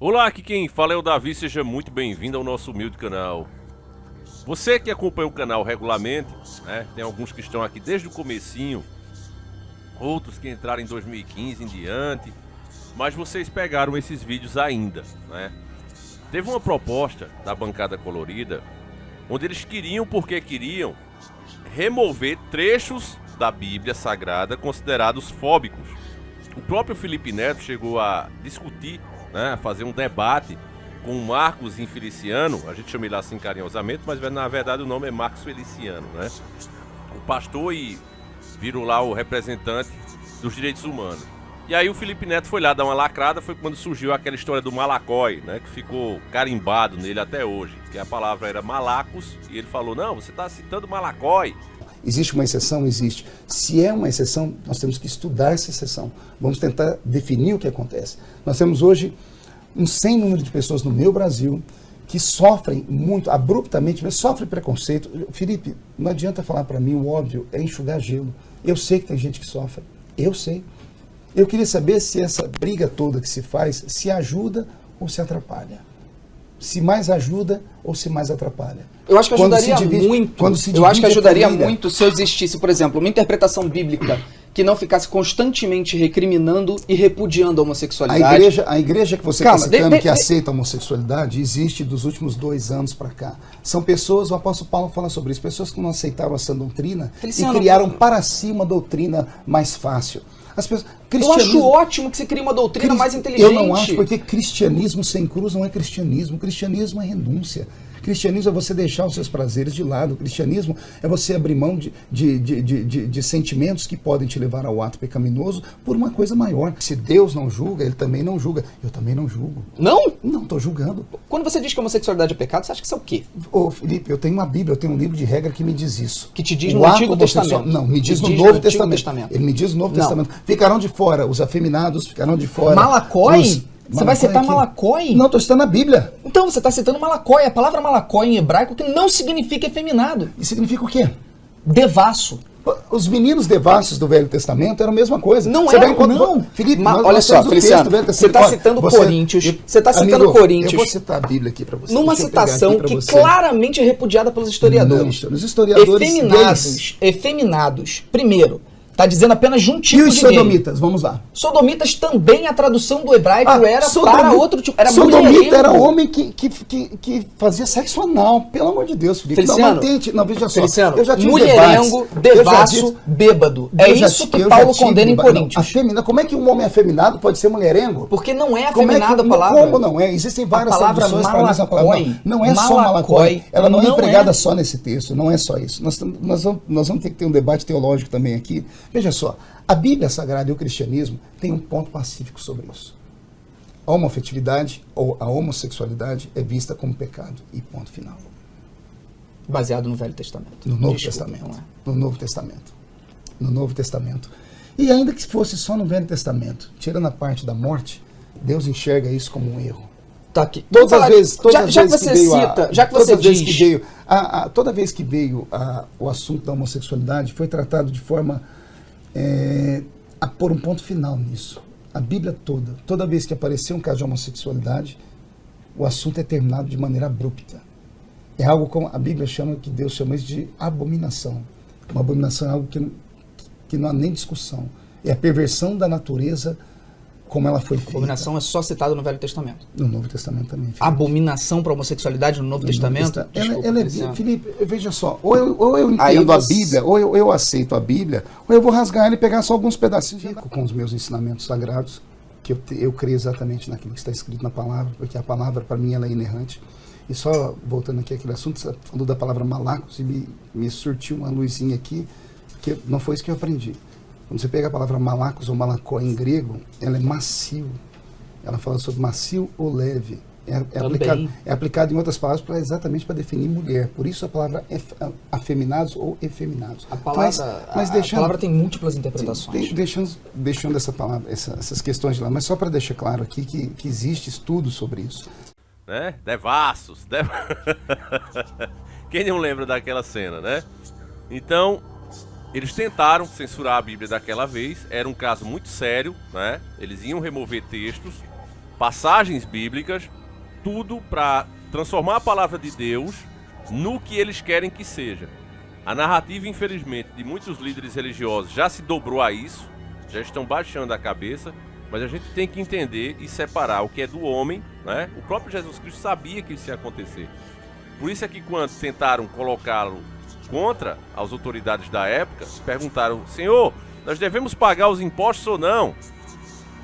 Olá, aqui quem fala é o Davi, seja muito bem-vindo ao nosso humilde canal. Você que acompanha o canal regularmente, né, tem alguns que estão aqui desde o comecinho, outros que entraram em 2015 em diante, mas vocês pegaram esses vídeos ainda, né? Teve uma proposta da bancada colorida, onde eles queriam, porque queriam, remover trechos da Bíblia Sagrada considerados fóbicos. O próprio Felipe Neto chegou a discutir, né, a fazer um debate com o Marcos Feliciano, a gente chama ele assim carinhosamente, mas na verdade o nome é Marcos Feliciano, né? O pastor e virou lá o representante dos direitos humanos. E aí o Felipe Neto foi lá dar uma lacrada, foi quando surgiu aquela história do malacói, né, que ficou carimbado nele até hoje, que a palavra era malacos, e ele falou, não, você está citando malacói. Existe uma exceção? Existe. Se é uma exceção, nós temos que estudar essa exceção. Vamos tentar definir o que acontece. Nós temos hoje um sem número de pessoas no meu Brasil que sofrem muito, abruptamente, mas sofrem preconceito. Felipe, não adianta falar para mim, o óbvio é enxugar gelo. Eu sei que tem gente que sofre. Eu sei. Eu queria saber se essa briga toda que se faz se ajuda ou se atrapalha. Se mais ajuda ou se mais atrapalha. Eu acho que ajudaria muito. Eu acho que ajudaria muito se existisse, por exemplo, uma interpretação bíblica que não ficasse constantemente recriminando e repudiando a homossexualidade. A igreja que você está citando que aceita a homossexualidade existe dos últimos 2 anos para cá. São pessoas, o apóstolo Paulo fala sobre isso, pessoas que não aceitaram essa doutrina Feliciano, e criaram para si uma doutrina mais fácil. As pessoas, eu acho ótimo que você crie uma doutrina mais inteligente. Eu não acho, porque cristianismo sem cruz não é cristianismo. Cristianismo é renúncia. Cristianismo é você deixar os seus prazeres de lado. O cristianismo é você abrir mão de sentimentos que podem te levar ao ato pecaminoso por uma coisa maior. Se Deus não julga, Ele também não julga. Eu também não julgo. Não? Não, estou julgando. Quando você diz que a homossexualidade é pecado, você acha que isso é o quê? Ô, Felipe, eu tenho uma Bíblia, eu tenho um livro de regra que me diz isso. Que te diz no Antigo Testamento. Não, me diz no Novo Testamento. Ele me diz no Novo Testamento. Ficarão de fora os afeminados, ficarão de fora... Malacói? Você vai citar Malacói? Não, estou citando a Bíblia. Então, você está citando Malacói. A palavra Malacói em hebraico que não significa efeminado. E significa o quê? Devasso. Os meninos devassos do Velho Testamento eram a mesma coisa. Não era, não. Felipe, olha só, Feliciano, você está citando Coríntios. Você está citando Coríntios. Eu vou citar a Bíblia aqui para você. Numa citação que claramente é repudiada pelos historiadores. Não, os historiadores efeminados. Primeiro, está dizendo apenas de um tipo de gay. E os sodomitas? Vamos lá. Sodomitas também, a tradução do hebraico era para outro tipo. Era sodomita era homem que fazia sexo anal. Pelo amor de Deus, Felipe. Feliciano, não, veja só. Feliciano, eu já tive mulherengo, devasso, bêbado. É isso que Paulo condena em Coríntios. Como é que um homem afeminado pode ser mulherengo? Porque não é afeminada a palavra. Como não é? Existem várias traduções para essa palavra. Não é só malacói. Ela não é empregada só nesse texto. Não é só isso. Nós vamos ter que ter um debate teológico também aqui. Veja só, a Bíblia Sagrada e o cristianismo têm um ponto pacífico sobre isso. A homoafetividade ou a homossexualidade é vista como pecado e ponto final. Baseado no Velho Testamento. No Novo Testamento. No Novo Testamento. No Novo Testamento. E ainda que fosse só no Velho Testamento, tirando a parte da morte, Deus enxerga isso como um erro. Tá aqui. Toda vez que veio o assunto da homossexualidade, foi tratado de forma a pôr um ponto final nisso. A Bíblia toda vez que apareceu um caso de homossexualidade, o assunto é terminado de maneira abrupta. É algo como a Bíblia chama, que Deus chama isso de abominação. Uma abominação é algo que não há nem discussão. É a perversão da natureza como ela foi feita. Abominação é só citada no Velho Testamento. No Novo Testamento também. Felipe. Abominação para a homossexualidade no Novo Testamento? Ela é, Felipe, veja só, ou eu entendo a Bíblia, ou eu aceito a Bíblia, ou eu vou rasgar ela e pegar só alguns pedacinhos. Fico com os meus ensinamentos sagrados, que eu creio exatamente naquilo que está escrito na palavra, porque a palavra, para mim, ela é inerrante. E só voltando aqui àquele assunto, você falou da palavra malacos e me surtiu uma luzinha aqui, que não foi isso que eu aprendi. Quando você pega a palavra malacos ou malacó em grego, ela é macio. Ela fala sobre macio ou leve. É aplicado em outras palavras exatamente para definir mulher. Por isso a palavra é afeminados ou efeminados. A palavra tem múltiplas interpretações. Deixando essa palavra, essas questões de lá, mas só para deixar claro aqui que existe estudo sobre isso. Né? Devassos. Quem não lembra daquela cena, né? Então, eles tentaram censurar a Bíblia daquela vez. Era um caso muito sério, né? Eles iam remover textos. passagens bíblicas, tudo para transformar a palavra de Deus no que eles querem que seja. A narrativa, infelizmente, de muitos líderes religiosos já se dobrou a isso, já estão baixando a cabeça, mas a gente tem que entender e separar o que é do homem, né? O próprio Jesus Cristo sabia que isso ia acontecer. Por isso é que quando tentaram colocá-lo contra as autoridades da época, perguntaram: Senhor, nós devemos pagar os impostos ou não?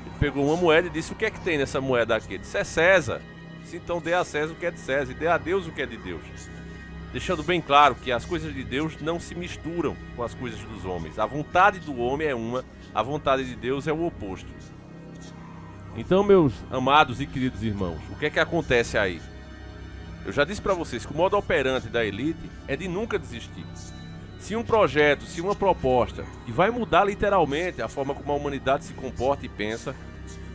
Ele pegou uma moeda e disse: o que é que tem nessa moeda aqui? Ele disse: é César. Então dê a César o que é de César e dê a Deus o que é de Deus. Deixando bem claro que as coisas de Deus não se misturam com as coisas dos homens. A vontade do homem é uma, a vontade de Deus é o oposto. Então, meus amados e queridos irmãos, o que é que acontece aí? Eu já disse para vocês que o modo operante da elite é de nunca desistir. Se um projeto, se uma proposta que vai mudar literalmente a forma como a humanidade se comporta e pensa,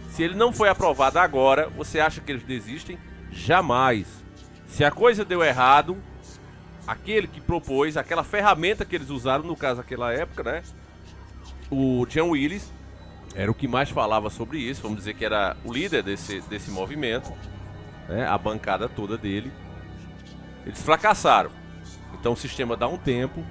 se ele não foi aprovado agora, você acha que eles desistem? Jamais. Se a coisa deu errado, aquele que propôs, aquela ferramenta que eles usaram, no caso daquela época, né? O John Willis era o que mais falava sobre isso, vamos dizer que era o líder desse movimento, né? A bancada toda dele. Eles fracassaram. Então o sistema dá um tempo,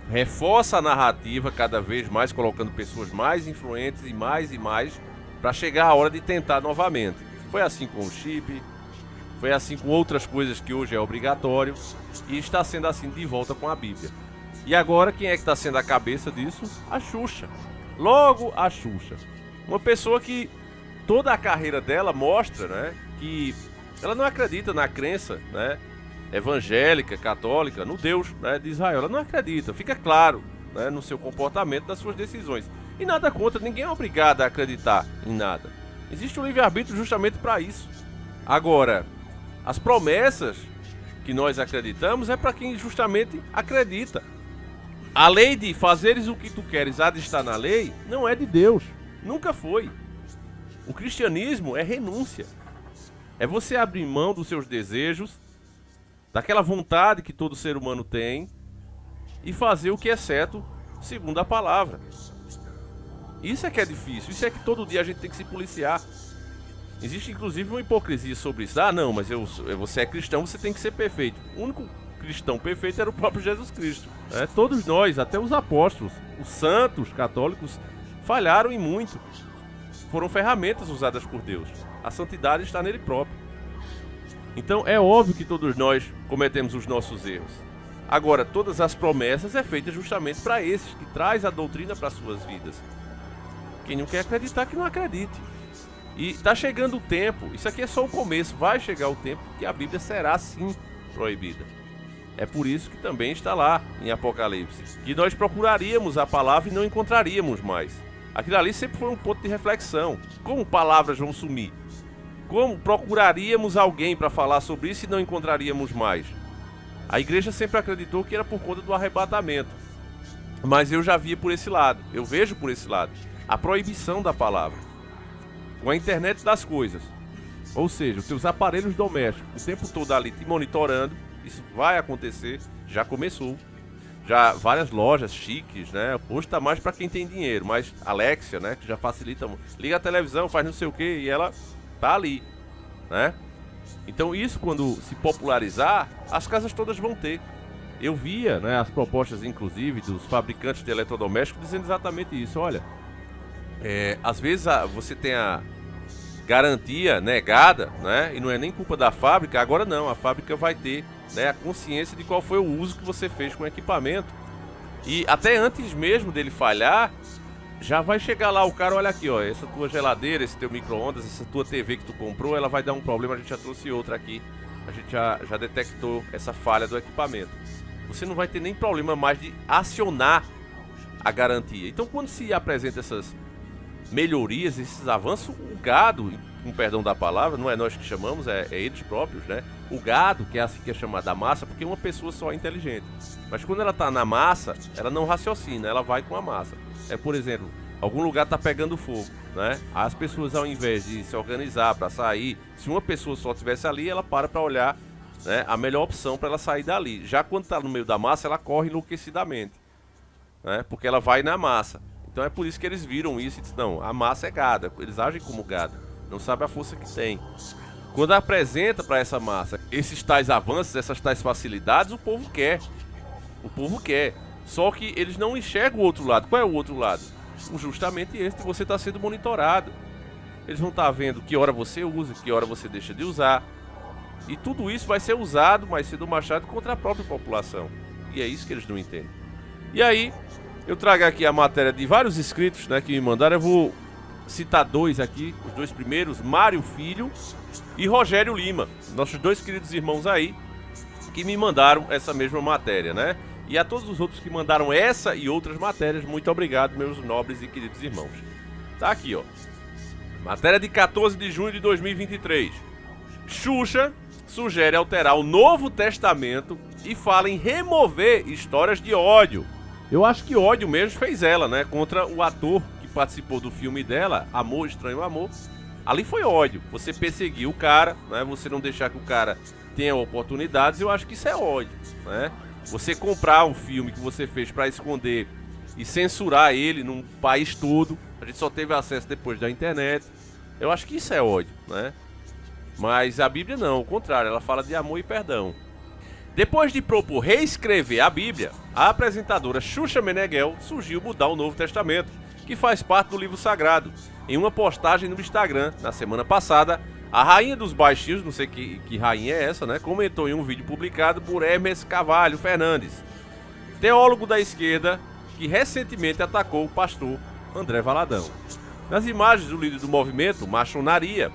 reforça a narrativa cada vez mais, colocando pessoas mais influentes e mais, para chegar a hora de tentar novamente. Foi assim com o chip, foi assim com outras coisas que hoje é obrigatório, e está sendo assim de volta com a Bíblia. E agora quem é que está sendo a cabeça disso? A Xuxa. Logo a Xuxa. Uma pessoa que toda a carreira dela mostra, né, que ela não acredita na crença, né, evangélica, católica, no Deus, né, de Israel. Ela não acredita, fica claro, né, no seu comportamento, das suas decisões. E nada contra, ninguém é obrigado a acreditar em nada. Existe um livre-arbítrio justamente para isso. Agora, as promessas que nós acreditamos é para quem justamente acredita. A lei de fazeres o que tu queres há de estar na lei não é de Deus, nunca foi. O cristianismo é renúncia. É você abrir mão dos seus desejos, daquela vontade que todo ser humano tem, e fazer o que é certo segundo a palavra. Isso é que é difícil, isso é que todo dia a gente tem que se policiar. Existe inclusive uma hipocrisia sobre isso. Ah, não, mas você é cristão, você tem que ser perfeito. O único cristão perfeito era o próprio Jesus Cristo. Todos nós, até os apóstolos, os santos católicos, falharam em muito. Foram ferramentas usadas por Deus. A santidade está nele próprio. Então é óbvio que todos nós cometemos os nossos erros. Agora, todas as promessas é feita justamente para esses que traz a doutrina para suas vidas. Quem não quer acreditar, que não acredite. E está chegando o tempo, isso aqui é só o começo, vai chegar o tempo que a Bíblia será sim proibida. É por isso que também está lá em Apocalipse, que nós procuraríamos a palavra e não encontraríamos mais. Aquilo ali sempre foi um ponto de reflexão. Como palavras vão sumir? Como procuraríamos alguém para falar sobre isso e não encontraríamos mais? A igreja sempre acreditou que era por conta do arrebatamento. Mas eu já via por esse lado, eu vejo por esse lado, a proibição da palavra. Com a internet das coisas, ou seja, os teus aparelhos domésticos o tempo todo ali te monitorando, isso vai acontecer, já começou. Já várias lojas chiques, né? Hoje tá mais para quem tem dinheiro, mas Alexia, né, que já facilita, liga a televisão, faz não sei o que e ela tá ali, né? Então isso, quando se popularizar, as casas todas vão ter. Eu via, né, as propostas inclusive dos fabricantes de eletrodomésticos dizendo exatamente isso. Olha, às vezes você tem a garantia negada, né? E não é nem culpa da fábrica. Agora não, a fábrica vai ter, né, a consciência de qual foi o uso que você fez com o equipamento. E até antes mesmo dele falhar, já vai chegar lá o cara: olha aqui, ó, essa tua geladeira, esse teu micro-ondas, essa tua TV que tu comprou, ela vai dar um problema, a gente já trouxe outra aqui. A gente já detectou essa falha do equipamento. Você não vai ter nem problema mais de acionar a garantia. Então, quando se apresenta essas melhorias, esses avanços, o gado, com perdão da palavra, não é nós que chamamos, é eles próprios, né? O gado, que é assim que é chamada a massa, porque uma pessoa só é inteligente. Mas quando ela tá na massa, ela não raciocina, ela vai com a massa. Por exemplo, algum lugar tá pegando fogo, né? As pessoas, ao invés de se organizar para sair, se uma pessoa só estivesse ali, ela para olhar, né, a melhor opção para ela sair dali. Já quando tá no meio da massa, ela corre enlouquecidamente, né? Porque ela vai na massa. Então é por isso que eles viram isso e dizem: não, a massa é gado, eles agem como gado. não sabe a força que tem. Quando apresenta para essa massa esses tais avanços, essas tais facilidades, o povo quer. O povo quer. Só que eles não enxergam o outro lado. Qual é o outro lado? Justamente esse de você estar sendo monitorado. Eles vão estar vendo que hora você usa, que hora você deixa de usar. E tudo isso vai ser usado mais cedo ou mais tarde contra a própria população. E é isso que eles não entendem. E aí, eu trago aqui a matéria de vários inscritos, né, que me mandaram. Eu vou citar dois aqui, os dois primeiros, Mário Filho e Rogério Lima, nossos dois queridos irmãos aí, que me mandaram essa mesma matéria, né? E a todos os outros que mandaram essa e outras matérias, muito obrigado, meus nobres e queridos irmãos. Tá aqui, ó. Matéria de 14 de junho de 2023. Xuxa sugere alterar o Novo Testamento e fala em remover histórias de ódio. Eu acho que ódio mesmo fez ela, né? Contra o ator que participou do filme dela, Amor, Estranho Amor. Ali foi ódio. Você perseguir o cara, né? Você não deixar que o cara tenha oportunidades, eu acho que isso é ódio, né? Você comprar um filme que você fez para esconder e censurar ele num país todo, a gente só teve acesso depois da internet, eu acho que isso é ódio, né? Mas a Bíblia não, ao contrário, ela fala de amor e perdão. Depois de propor reescrever a Bíblia, a apresentadora Xuxa Meneghel surgiu mudar o Novo Testamento, que faz parte do livro sagrado. Em uma postagem no Instagram, na semana passada, a rainha dos baixinhos, não sei que rainha é essa, né? Comentou em um vídeo publicado por Hermes Carvalho Fernandes, teólogo da esquerda que recentemente atacou o pastor André Valadão. Nas imagens do líder do movimento Maçonaria,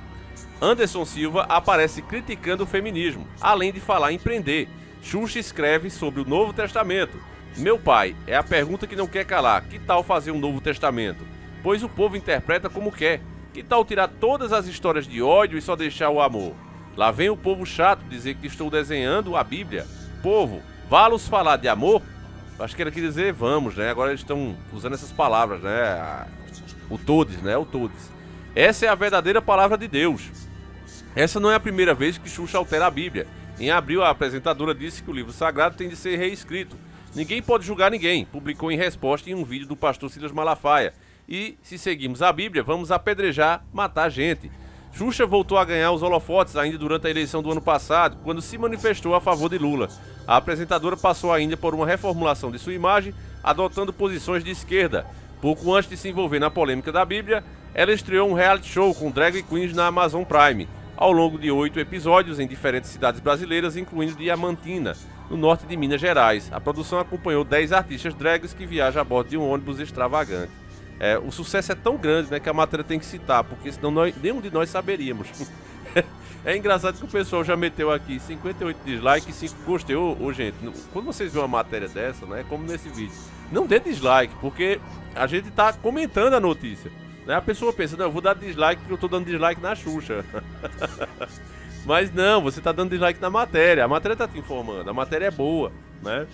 Anderson Silva aparece criticando o feminismo, além de falar em prender. Xuxa escreve sobre o Novo Testamento. Meu pai, é a pergunta que não quer calar. Que tal fazer um Novo Testamento? Pois o povo interpreta como quer. Que tal tirar todas as histórias de ódio e só deixar o amor? Lá vem o povo chato dizer que estou desenhando a Bíblia. Povo, vá-los falar de amor? Acho que era que dizer vamos, né? Agora eles estão usando essas palavras, né? O todes, né? O todes. Essa é a verdadeira palavra de Deus. Essa não é a primeira vez que Xuxa altera a Bíblia. Em abril, a apresentadora disse que o livro sagrado tem de ser reescrito. Ninguém pode julgar ninguém, publicou em resposta em um vídeo do pastor Silas Malafaia. E, se seguirmos a Bíblia, vamos apedrejar, matar gente. Xuxa voltou a ganhar os holofotes ainda durante a eleição do ano passado, quando se manifestou a favor de Lula. A apresentadora passou ainda por uma reformulação de sua imagem, adotando posições de esquerda. Pouco antes de se envolver na polêmica da Bíblia, ela estreou um reality show com drag queens na Amazon Prime, ao longo de 8 episódios em diferentes cidades brasileiras, incluindo Diamantina, no norte de Minas Gerais. A produção acompanhou 10 artistas drags que viajam a bordo de um ônibus extravagante. O sucesso é tão grande, né, que a matéria tem que citar, porque senão nenhum de nós saberíamos. É engraçado que o pessoal já meteu aqui 58 dislikes e 5 gostei. Ô, gente, quando vocês veem uma matéria dessa, né, como nesse vídeo, não dê dislike, porque a gente tá comentando a notícia. Né? A pessoa pensa, não, eu vou dar dislike porque eu tô dando dislike na Xuxa. Mas não, você tá dando dislike na matéria. A matéria tá te informando, a matéria é boa, né?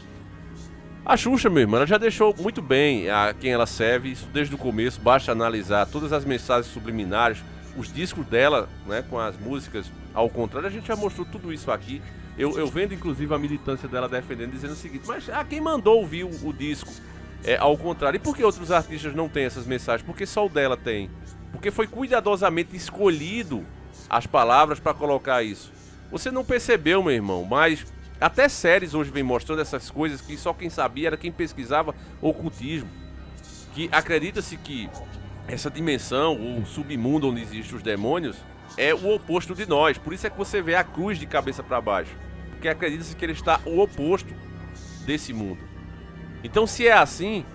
A Xuxa, meu irmão, ela já deixou muito bem a quem ela serve, isso desde o começo. Basta analisar todas as mensagens subliminares, os discos dela, né, com as músicas ao contrário. A gente já mostrou tudo isso aqui. Eu vendo inclusive a militância dela defendendo, dizendo o seguinte: mas quem mandou ouvir o disco ao contrário? E por que outros artistas não têm essas mensagens? Porque só o dela tem. Porque foi cuidadosamente escolhido as palavras para colocar isso. Você não percebeu, meu irmão, mas até séries hoje vem mostrando essas coisas que só quem sabia era quem pesquisava ocultismo. Que acredita-se que essa dimensão, o submundo onde existem os demônios, é o oposto de nós. Por isso é que você vê a cruz de cabeça para baixo. Porque acredita-se que ele está o oposto desse mundo. Então, se é assim,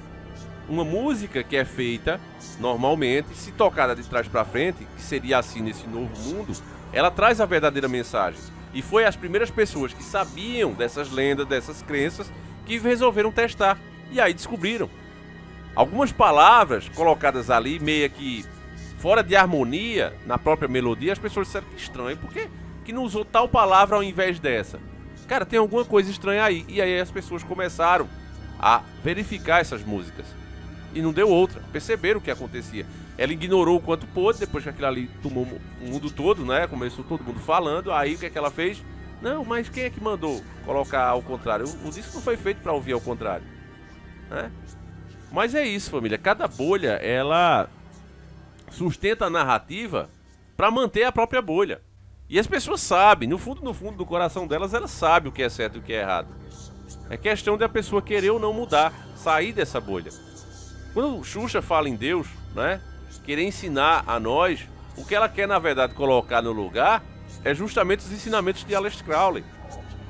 uma música que é feita normalmente, se tocada de trás para frente, que seria assim nesse novo mundo, ela traz a verdadeira mensagem. E foi as primeiras pessoas que sabiam dessas lendas, dessas crenças, que resolveram testar. E aí descobriram. Algumas palavras colocadas ali, meio que fora de harmonia, na própria melodia, as pessoas disseram que estranho. Por que não usou tal palavra ao invés dessa? Cara, tem alguma coisa estranha aí. E aí as pessoas começaram a verificar essas músicas. E não deu outra. Perceberam o que acontecia. Ela ignorou o quanto pôde, depois que aquilo ali tomou o mundo todo, né? Começou todo mundo falando. Aí o que é que ela fez? Não, mas quem é que mandou colocar ao contrário? O disco não foi feito para ouvir ao contrário, né? Mas é isso, família. Cada bolha, ela sustenta a narrativa para manter a própria bolha. E as pessoas sabem, no fundo do coração delas, elas sabem o que é certo e o que é errado. É questão da pessoa querer ou não mudar, sair dessa bolha. Quando Xuxa fala em Deus, né, querer ensinar a nós, o que ela quer, na verdade, colocar no lugar é justamente os ensinamentos de Aleister Crowley.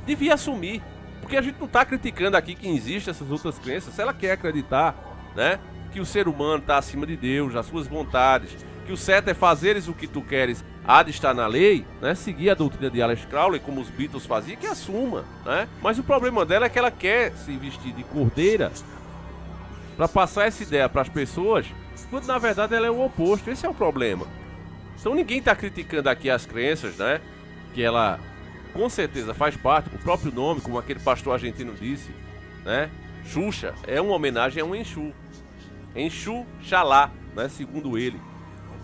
Devia assumir, porque a gente não está criticando aqui que existem essas outras crenças. Se ela quer acreditar, né, que o ser humano está acima de Deus, as suas vontades, que o certo é fazeres o que tu queres, há de estar na lei, né, seguir a doutrina de Aleister Crowley, como os Beatles faziam, que assuma, né? Mas o problema dela é que ela quer se vestir de cordeira para passar essa ideia para as pessoas, quando na verdade ela é o oposto. Esse é o problema. Então ninguém está criticando aqui as crenças, né, que ela com certeza faz parte, o próprio nome, como aquele pastor argentino disse, né, Xuxa é uma homenagem a um Exu, Exu Xalá, né, segundo ele.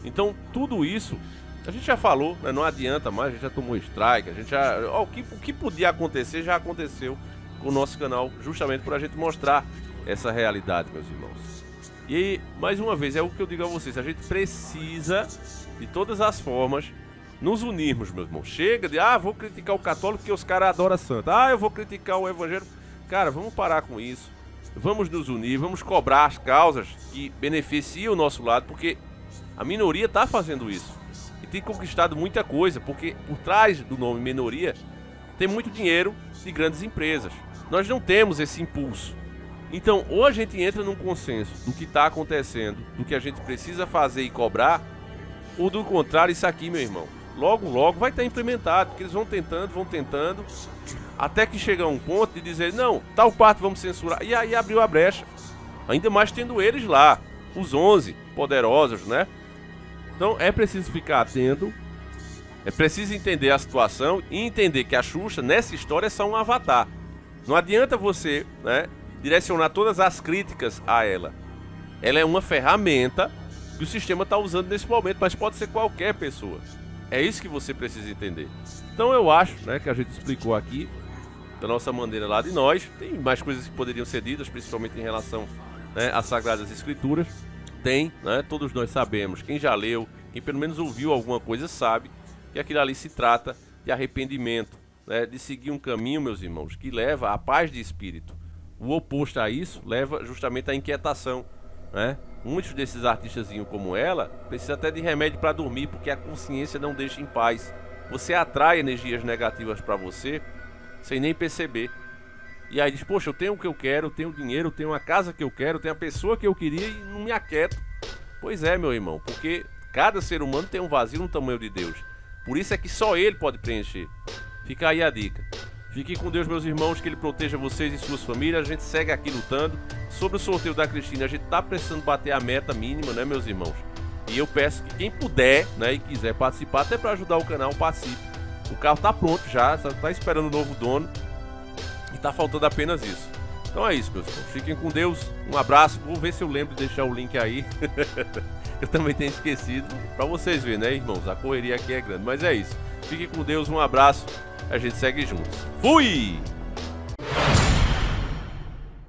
Então tudo isso a gente já falou, né, não adianta mais, a gente já tomou strike, a gente já, o que podia acontecer já aconteceu com o nosso canal, justamente por a gente mostrar essa realidade, meus irmãos. E aí, mais uma vez, é o que eu digo a vocês, a gente precisa de todas as formas nos unirmos, meus irmãos. Chega de, vou criticar o católico porque os caras adoram santo, eu vou criticar o evangelho. Cara, vamos parar com isso, vamos nos unir, vamos cobrar as causas que beneficiam o nosso lado, porque a minoria está fazendo isso e tem conquistado muita coisa, porque por trás do nome minoria tem muito dinheiro de grandes empresas. Nós não temos esse impulso. Então, ou a gente entra num consenso do que está acontecendo, do que a gente precisa fazer e cobrar, ou do contrário, isso aqui, meu irmão, logo vai estar implementado, porque eles vão tentando, até que chega um ponto de dizer, não, tal parte vamos censurar, e aí abriu a brecha, ainda mais tendo eles lá, os 11 poderosos, né? Então é preciso ficar atento, é preciso entender a situação e entender que a Xuxa, nessa história, é só um avatar. Não adianta você, né, direcionar todas as críticas a ela. Ela é uma ferramenta que o sistema está usando nesse momento, mas pode ser qualquer pessoa. É isso que você precisa entender. Então eu acho, né, que a gente explicou aqui, da nossa maneira lá de nós. Tem mais coisas que poderiam ser ditas, principalmente em relação, né, às Sagradas Escrituras. Tem, né, todos nós sabemos, quem já leu, quem pelo menos ouviu alguma coisa sabe que aquilo ali se trata de arrependimento, né, de seguir um caminho, meus irmãos, que leva à paz de espírito. O oposto a isso leva justamente à inquietação, né? Muitos desses artistazinhos como ela precisam até de remédio para dormir, porque a consciência não deixa em paz. Você atrai energias negativas para você sem nem perceber. E aí diz, poxa, eu tenho o que eu quero, eu tenho dinheiro, eu tenho a casa que eu quero, eu tenho a pessoa que eu queria e não me aquieto. Pois é, meu irmão, porque cada ser humano tem um vazio no tamanho de Deus. Por isso é que só Ele pode preencher. Fica aí a dica. Fiquem com Deus, meus irmãos, que Ele proteja vocês e suas famílias. A gente segue aqui lutando. Sobre o sorteio da Cristina, a gente tá precisando bater a meta mínima, né, meus irmãos? E eu peço que quem puder, né, e quiser participar, até para ajudar o canal, participe. O carro tá pronto já, só tá esperando o novo dono. E tá faltando apenas isso. Então é isso, meus irmãos. Fiquem com Deus. Um abraço. Vou ver se eu lembro de deixar o link aí. Eu também tenho esquecido. Pra vocês verem, né, irmãos? A correria aqui é grande. Mas é isso. Fiquem com Deus. Um abraço. A gente segue juntos. Fui!